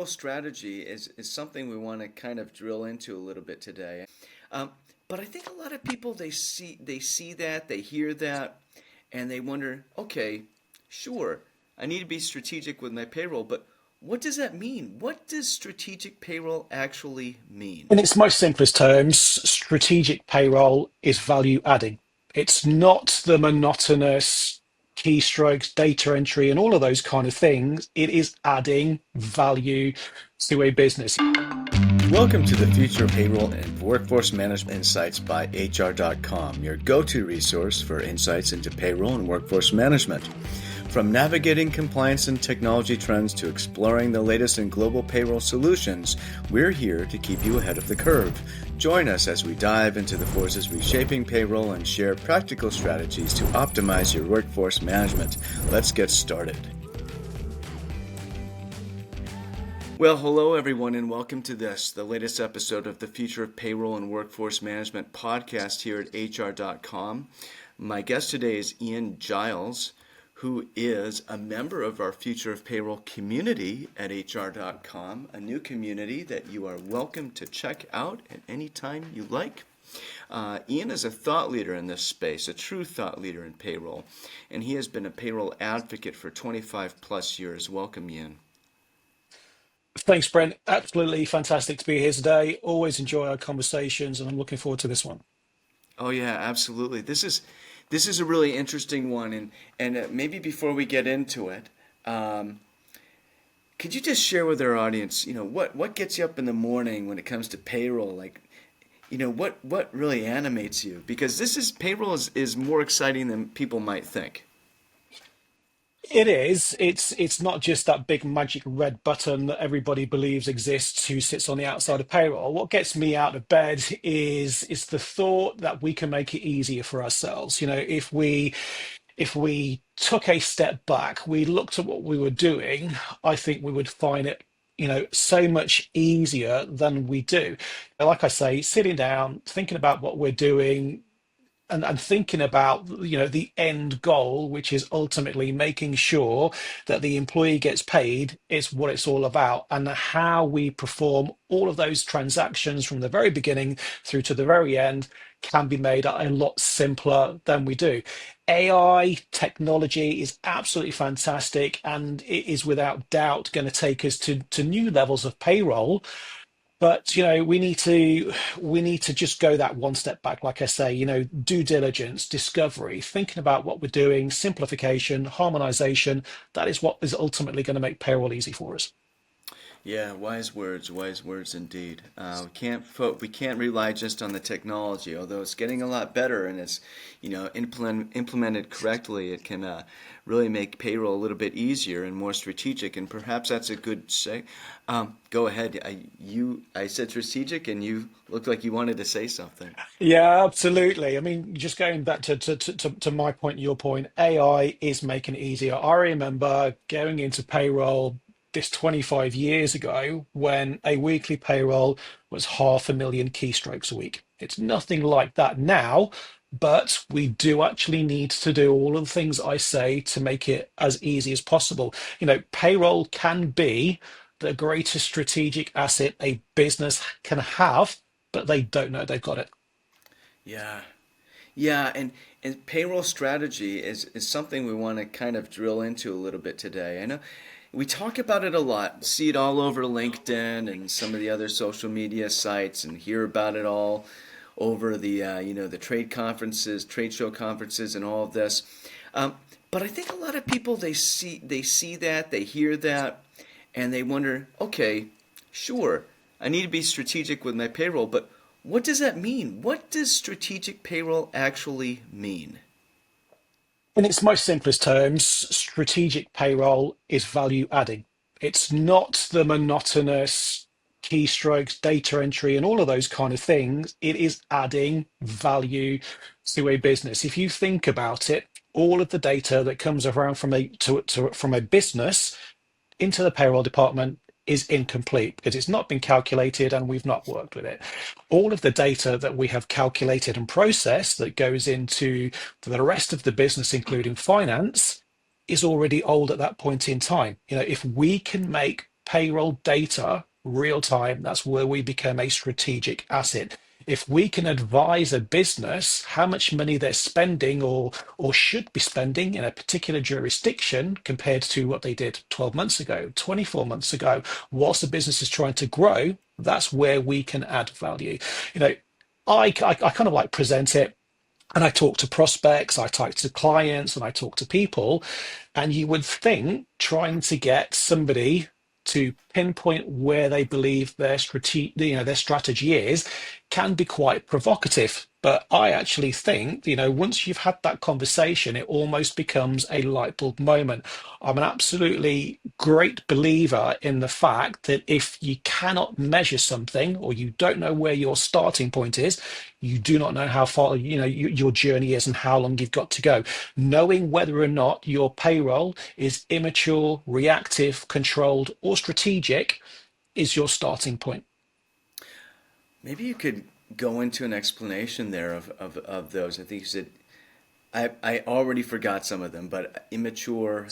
Strategy is something we want to kind of drill into a little bit today. Um, but I think a lot of people they see that, they hear that, and they wonder, okay, sure, I need to be strategic with my payroll, but what does that mean? What does strategic payroll actually mean? In its most simplest terms, strategic payroll is value adding. It's not the monotonous keystrokes, data entry, and all of those kind of things. It is adding value to a business. Welcome to the future of payroll and workforce management insights by HR.com, your go-to resource for insights into payroll and workforce management. From navigating compliance and technology trends to exploring the latest in global payroll solutions, we're here to keep you ahead of the curve. Join us as we dive into the forces reshaping payroll and share practical strategies to optimize your workforce management. Let's get started. Well, hello everyone, and welcome to the latest episode of the Future of Payroll and Workforce Management podcast here at HR.com. My guest today is Ian Giles, who is a member of our Future of Payroll community at HR.com, a new community that you are welcome to check out at any time you like. Ian is a thought leader in this space, a true thought leader in payroll, and he has been a payroll advocate for 25 plus years. Welcome, Ian. Thanks, Brent. Absolutely fantastic to be here today. Always enjoy our conversations, and I'm looking forward to this one. Oh yeah, absolutely. This is a really interesting one, and maybe before we get into it, um, could you just share with our audience, what gets you up in the morning when it comes to payroll? Like, what really animates you? Because payroll is more exciting than people might think. It is. It's not just that big magic red button that everybody believes exists who sits on the outside of payroll. What gets me out of bed is the thought that we can make it easier for ourselves. If we took a step back, we looked at what we were doing, I think we would find it, so much easier than we do. Like I say, sitting down, thinking about what we're doing, and thinking about the end goal, which is ultimately making sure that the employee gets paid, is what it's all about, and how we perform all of those transactions from the very beginning through to the very end can be made a lot simpler than we do. AI technology is absolutely fantastic, and it is without doubt going to take us to new levels of payroll. But we need to just go that one step back. Like I say, due diligence, discovery, thinking about what we're doing, simplification, harmonization. That is what is ultimately going to make payroll easy for us. Yeah, wise words indeed. We can't rely just on the technology, although it's getting a lot better and it's implemented correctly. It can really make payroll a little bit easier and more strategic. And perhaps that's a good say. Go ahead. I said strategic, and you looked like you wanted to say something. Yeah, absolutely. I mean, just going back to my point, your point, AI is making it easier. I remember going into payroll this 25 years ago when a weekly payroll was 500,000 keystrokes a week. It's nothing like that now, but we do actually need to do all of the things I say to make it as easy as possible. Payroll can be the greatest strategic asset a business can have, but they don't know they've got it. Yeah. Yeah, and payroll strategy is something we want to kind of drill into a little bit today. I know we talk about it a lot, see it all over LinkedIn and some of the other social media sites, and hear about it all over the trade conferences, trade show conferences, and all of this. Um, but I think a lot of people they see that, they hear that, and they wonder, okay, sure, I need to be strategic with my payroll, but what does that mean? What does strategic payroll actually mean? In its most simplest terms, strategic payroll is value adding. It's not the monotonous keystrokes, data entry, and all of those kind of things. It is adding value to a business. If you think about it, all of the data that comes around from a business into the payroll department is incomplete because it's not been calculated and we've not worked with it. All of the data that we have calculated and processed that goes into the rest of the business, including finance, is already old at that point in time. If we can make payroll data real time, that's where we become a strategic asset. If we can advise a business how much money they're spending or should be spending in a particular jurisdiction compared to what they did 12 months ago, 24 months ago, whilst the business is trying to grow, that's where we can add value. You know, I kind of like present it, and I talk to prospects, I talk to clients, and I talk to people. And you would think trying to get somebody to pinpoint where they believe their their strategy is can be quite provocative. But I actually think, once you've had that conversation, it almost becomes a light bulb moment. I'm an absolutely great believer in the fact that if you cannot measure something or you don't know where your starting point is, you do not know how far, your journey is and how long you've got to go. Knowing whether or not your payroll is immature, reactive, controlled, or strategic is your starting point. Maybe you could go into an explanation there of those. I think you said I already forgot some of them, but immature,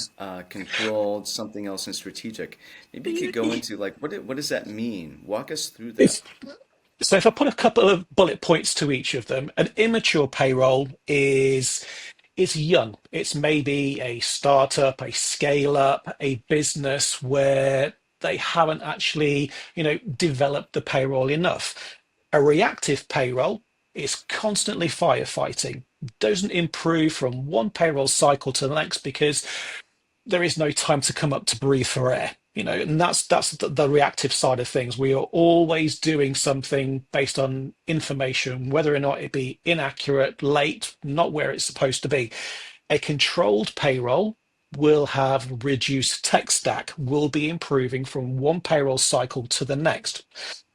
controlled, something else, and strategic. Maybe you could go into like what does that mean? Walk us through that. It's, so if I put a couple of bullet points to each of them, an immature payroll is young. It's maybe a startup, a scale up, a business where they haven't actually, developed the payroll enough. A reactive payroll is constantly firefighting, doesn't improve from one payroll cycle to the next because there is no time to come up to breathe for air. And that's the reactive side of things. We are always doing something based on information, whether or not it be inaccurate, late, not where it's supposed to be. A controlled payroll will have reduced tech stack, will be improving from one payroll cycle to the next.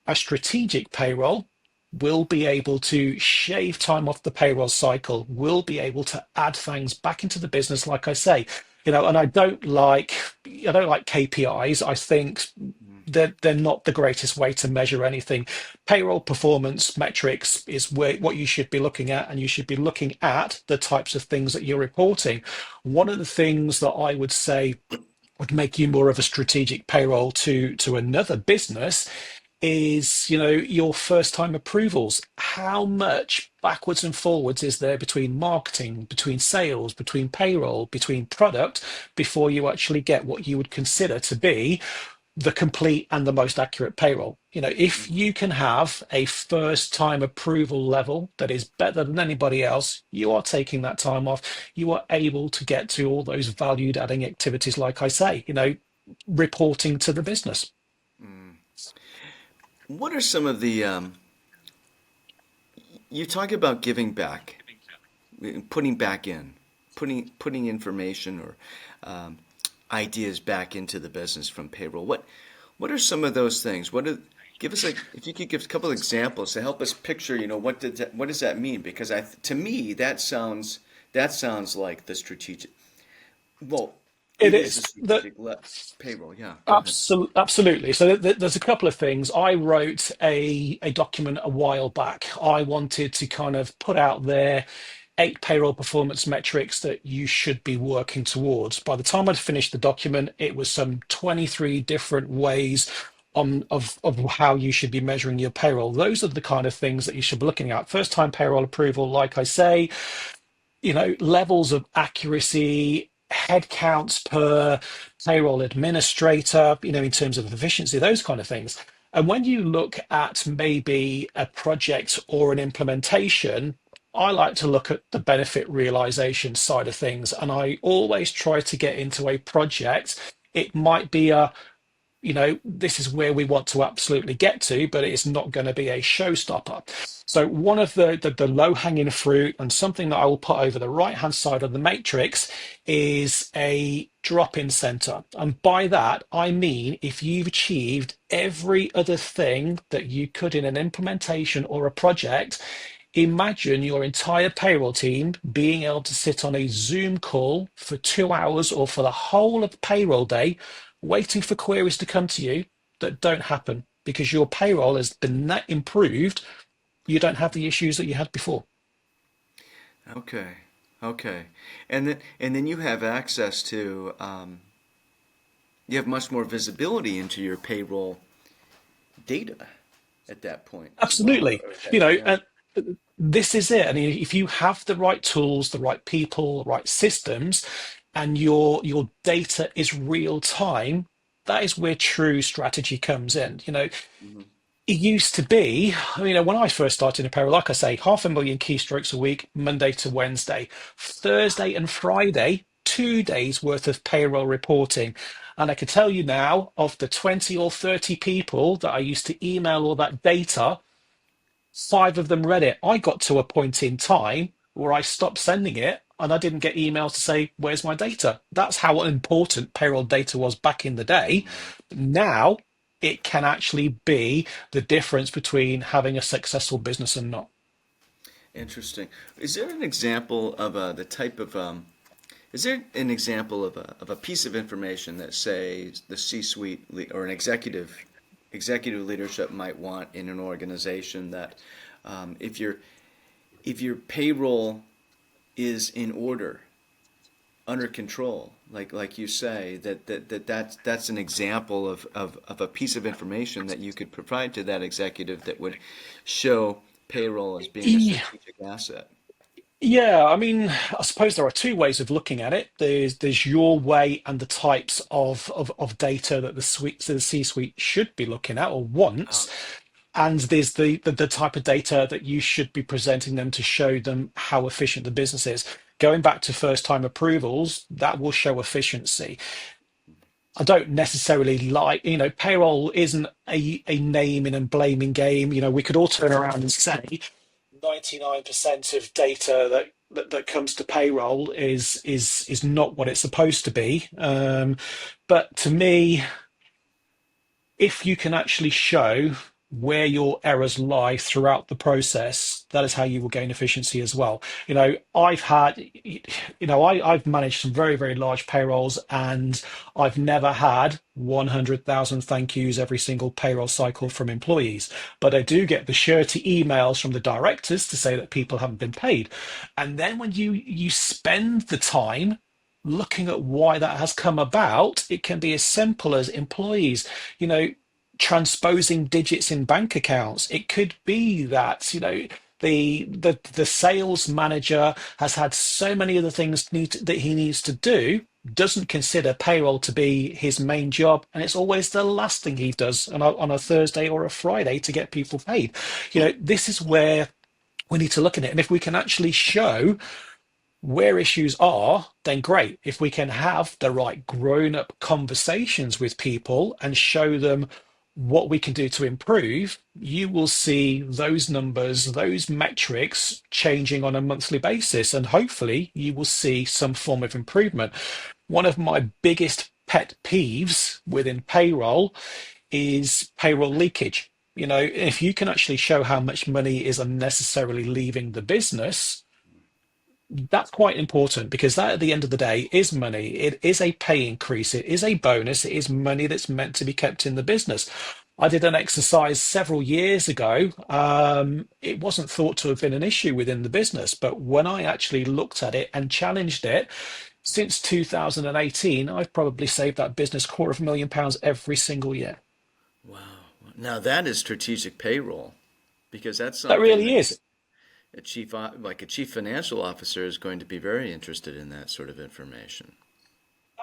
A strategic payroll will be able to shave time off the payroll cycle, will be able to add things back into the business, like I say. And I don't like KPIs. I think Mm, they're not the greatest way to measure anything. Payroll performance metrics is what you should be looking at, and you should be looking at the types of things that you're reporting. One of the things that I would say would make you more of a strategic payroll to another business is, your first time approvals. How much backwards and forwards is there between marketing, between sales, between payroll, between product before you actually get what you would consider to be the complete and the most accurate payroll? If mm, you can have a first time approval level that is better than anybody else, you are taking that time off. You are able to get to all those valued adding activities, like I say, reporting to the business. mm. What are some of the you talk about giving back, putting back in, putting information or um, ideas back into the business from payroll. What are some of those things? Give us if you could give a couple examples to help us picture, what does that mean? Because to me that sounds like the strategic. Well, It it is the is. payroll. Yeah, go ahead. Absolutely. So there's a couple of things. I wrote a document a while back. I wanted to kind of put out there 8 payroll performance metrics that you should be working towards. By the time I'd finished the document, it was some 23 different ways of how you should be measuring your payroll. Those are the kind of things that you should be looking at. First time payroll approval, like I say, levels of accuracy, head counts per payroll administrator, in terms of efficiency, those kind of things. And when you look at maybe a project or an implementation, I like to look at the benefit realization side of things. And I always try to get into a project. It might be this is where we want to absolutely get to, but it's not going to be a showstopper. So one of the low-hanging fruit and something that I will put over the right-hand side of the matrix is a drop-in center. And by that, I mean if you've achieved every other thing that you could in an implementation or a project, imagine your entire payroll team being able to sit on a Zoom call for 2 hours or for the whole of payroll day, waiting for queries to come to you that don't happen because your payroll has been that improved. You don't have the issues that you had before. Okay, okay, and then you have access to you have much more visibility into your payroll data at that point as well. Absolutely. You know, Yeah. and this is it. I mean, if you have the right tools, the right people, the right systems, and your data is real time, that is where true strategy comes in. You know, Mhm. it used to be, when I first started in Payroll, like I say, 500,000 keystrokes a week, Monday to Wednesday, Thursday and Friday, 2 days worth of payroll reporting. And I can tell you now, of the 20 or 30 people that I used to email all that data, five of them read it. I got to a point in time where I stopped sending it and I didn't get emails to say, where's my data? That's how important payroll data was back in the day. Wow. Now it can actually be the difference between having a successful business and not. Interesting. Is there an example of the type of is there an example of a piece of information that say the C-suite or an executive leadership might want in an organization that if your payroll is in order, under control, like you say, that's an example of a piece of information that you could provide to that executive that would show payroll as being a Yeah, strategic asset. yeah, I suppose there are two ways of looking at it. There's your way and the types of data that the C-suite should be looking at or Oh, wants. And there's the type of data that you should be presenting them to show them how efficient the business is. Going back to first time approvals, that will show efficiency. I don't necessarily like, payroll isn't a naming and blaming game. We could all turn around and say 99% of data that comes to payroll is not what it's supposed to be. But to me, if you can actually show where your errors lie throughout the process, that is how you will gain efficiency as well. I've managed some very, very large payrolls and I've never had 100,000 thank yous every single payroll cycle from employees. But I do get the surety emails from the directors to say that people haven't been paid. And then when you spend the time looking at why that has come about, it can be as simple as employees you know, transposing digits in bank accounts. It could be that, the sales manager has had so many other things that he needs to do, doesn't consider payroll to be his main job, and it's always the last thing he does on a Thursday or a Friday to get people paid. This is where we need to look at it. And if we can actually show where issues are, then great. If we can have the right grown up conversations with people and show them what we can do to improve, you will see those numbers, those metrics changing on a monthly basis. And hopefully, you will see some form of improvement. One of my biggest pet peeves within payroll is payroll leakage. If you can actually show how much money is unnecessarily leaving the business, that's quite important because that at the end of the day is money. It is a pay increase. It is a bonus. It is money that's meant to be kept in the business. I did an exercise several years ago. It wasn't thought to have been an issue within the business, but when I actually looked at it and challenged it, since 2018, I've probably saved that business £250,000 every single year. wow. Now that is strategic payroll because that's That something really that is. like a chief financial officer is going to be very interested in that sort of information.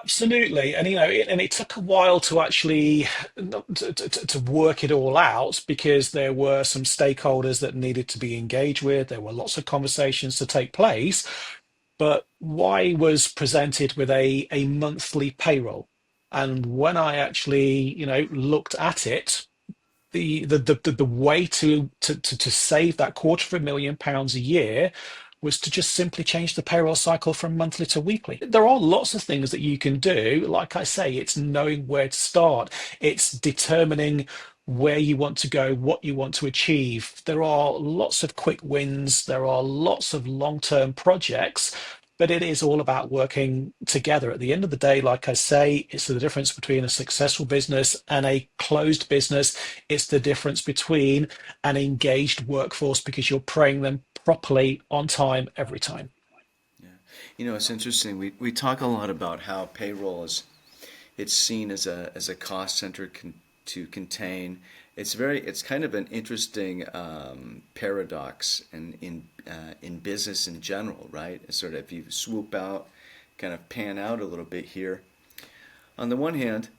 Absolutely, and it took a while to actually to work it all out because there were some stakeholders that needed to be engaged with. There were lots of conversations to take place, but Y was presented with a monthly payroll, and when I actually looked at it, the way to save that £250,000 a year was to just simply change the payroll cycle from monthly to weekly. There are lots of things that you can do. Like I say, it's knowing where to start. It's determining where you want to go, what you want to achieve. There are lots of quick wins. There are lots of long-term projects, but it is all about working together. At the end of the day, like I say, it's the difference between a successful business and a closed business. It's the difference between an engaged workforce because you're paying them properly on time every time. Yeah. It's interesting. We talk a lot about how payroll it's seen as a cost center to contain. It's kind of an interesting paradox in business in general, right? It's sort of if you swoop out, kind of pan out a little bit here. On the one hand,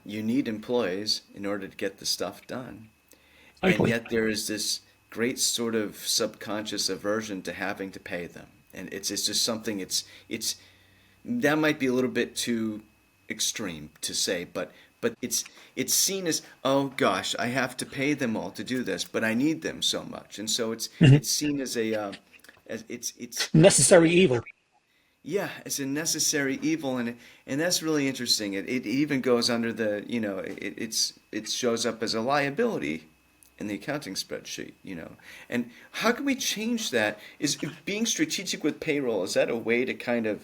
you need employees in order to get the stuff done, and Totally. yet there is this great sort of subconscious aversion to having to pay them, and it's just something. It's that might be a little bit too extreme to say, but it's seen as, oh gosh, I have to pay them all to do this, but I need them so much, and so Mhm. it's seen as a as it's Necessary evil. yeah, it's a necessary evil, and that's really interesting. It even goes under the, it shows up as a liability in the accounting spreadsheet, And how can we change that? Is being strategic with payroll, is that a way to kind of,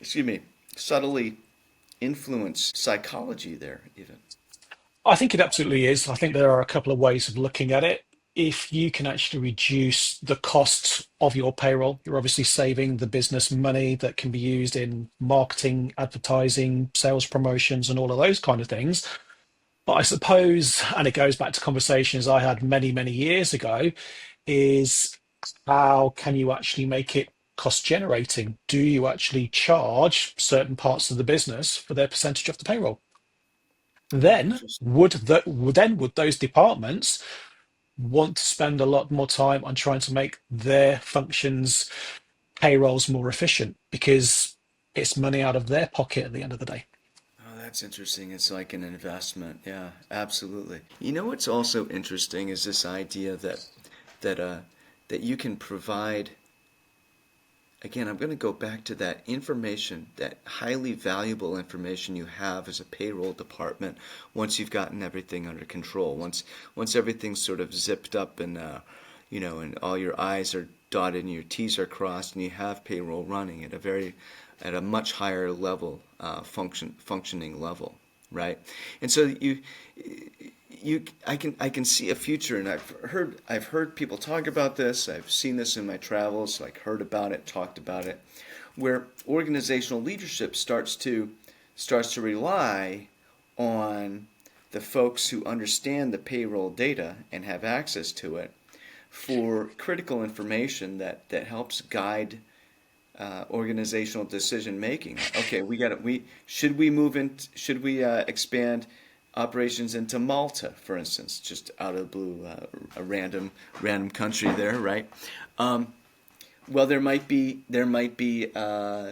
excuse me, subtly influence psychology there even? I think it absolutely is. I think there are a couple of ways of looking at it. If you can actually reduce the costs of your payroll, you're obviously saving the business money that can be used in marketing, advertising, sales promotions, and all of those kind of things. But I suppose, and it goes back to conversations I had many, many years ago, is how can you actually make it cost generating? Do you actually charge certain parts of the business for their percentage of the payroll? Oh, Then interesting. would those departments want to spend a lot more time on trying to make their functions payrolls more efficient because it's money out of their pocket at the end of the day. Oh, that's interesting. It's like an investment. Yeah, absolutely. You know what's also interesting is this idea that uh that you can provide. Again, I'm going to go back to that information, that highly valuable information you have as a payroll department once you've gotten everything under control. Once everything's sort of zipped up and and all your I's are dotted and your T's are crossed and you have payroll running at a much higher level, functioning level, right? And so I can see a future, and I've heard people talk about this. I've seen this in my travels, like heard about it, talked about it, where organizational leadership starts to rely on the folks who understand the payroll data and have access to it for critical information that helps guide organizational decision making. Okay, should we expand operations into Malta, for instance, just out of the blue, a random country there, right? Um, well, there might be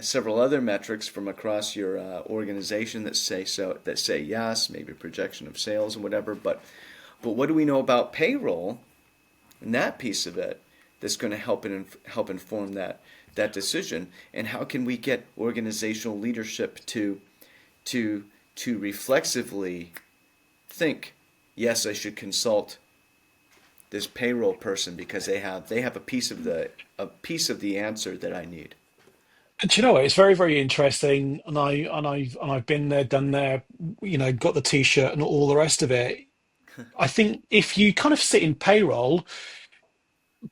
several other metrics from across your organization that say yes, maybe projection of sales and whatever. But what do we know about payroll and that piece of it that's going to help inform that decision? And how can we get organizational leadership to to reflexively think, yes, I should consult this payroll person because they have a piece of the answer that I need. And do you know what? It's very, very interesting. And I've been there, done there, got the t-shirt and all the rest of it. I think if you kind of sit in payroll,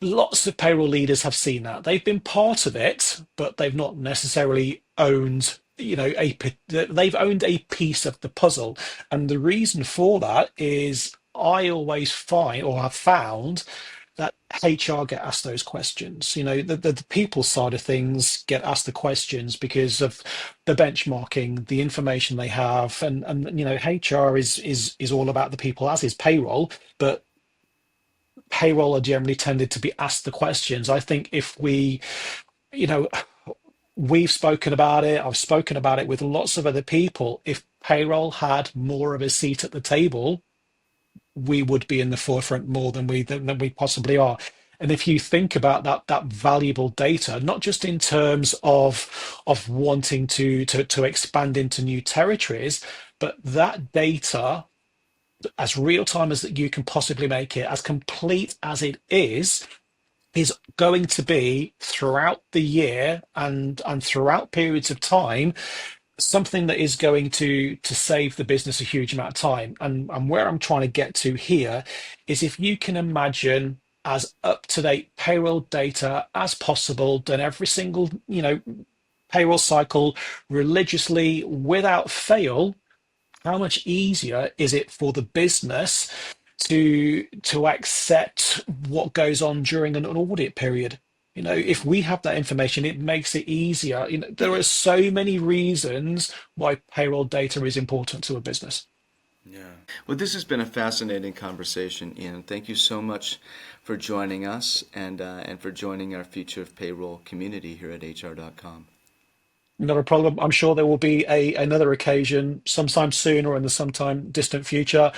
lots of payroll leaders have seen that. They've been part of it, but they've not necessarily owned, they've owned a piece of the puzzle. And the reason for that is I always find or have found that HR get asked those questions. The people side of things get asked the questions because of the benchmarking, the information they have, and HR is all about the people, as is payroll, but payroll are generally tended to be asked the questions. I think if you know, we've spoken about it, I've spoken about it with lots of other people. If payroll had more of a seat at the table, we would be in the forefront more than we possibly are. And if you think about that valuable data, not just in terms of wanting to expand into new territories, but that data as real time as you can possibly make it, as complete as it is going to be throughout the year and throughout periods of time something that is going to save the business a huge amount of time. And where I'm trying to get to here is if you can imagine as up to date payroll data as possible, done every single payroll cycle religiously without fail, how much easier is it for the business to accept what goes on during an audit period? If we have that information, it makes it easier. There are so many reasons why payroll data is important to a business. Yeah. Well, this has been a fascinating conversation, Ian. Thank you so much for joining us and for joining our Future of Payroll community here at HR.com. Not a problem. I'm sure there will be another occasion sometime soon or in the sometime distant future.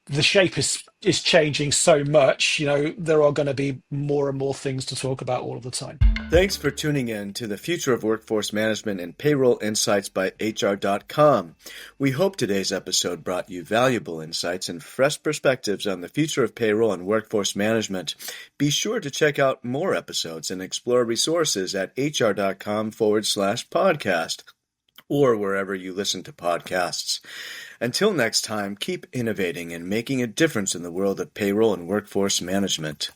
The shape is changing so much, there are going to be more and more things to talk about all of the time. Thanks for tuning in to the Future of Workforce Management and Payroll Insights by HR.com. We hope today's episode brought you valuable insights and fresh perspectives on the future of payroll and workforce management. Be sure to check out more episodes and explore resources at hr.com/podcast or wherever you listen to podcasts. Until next time, keep innovating and making a difference in the world of payroll and workforce management.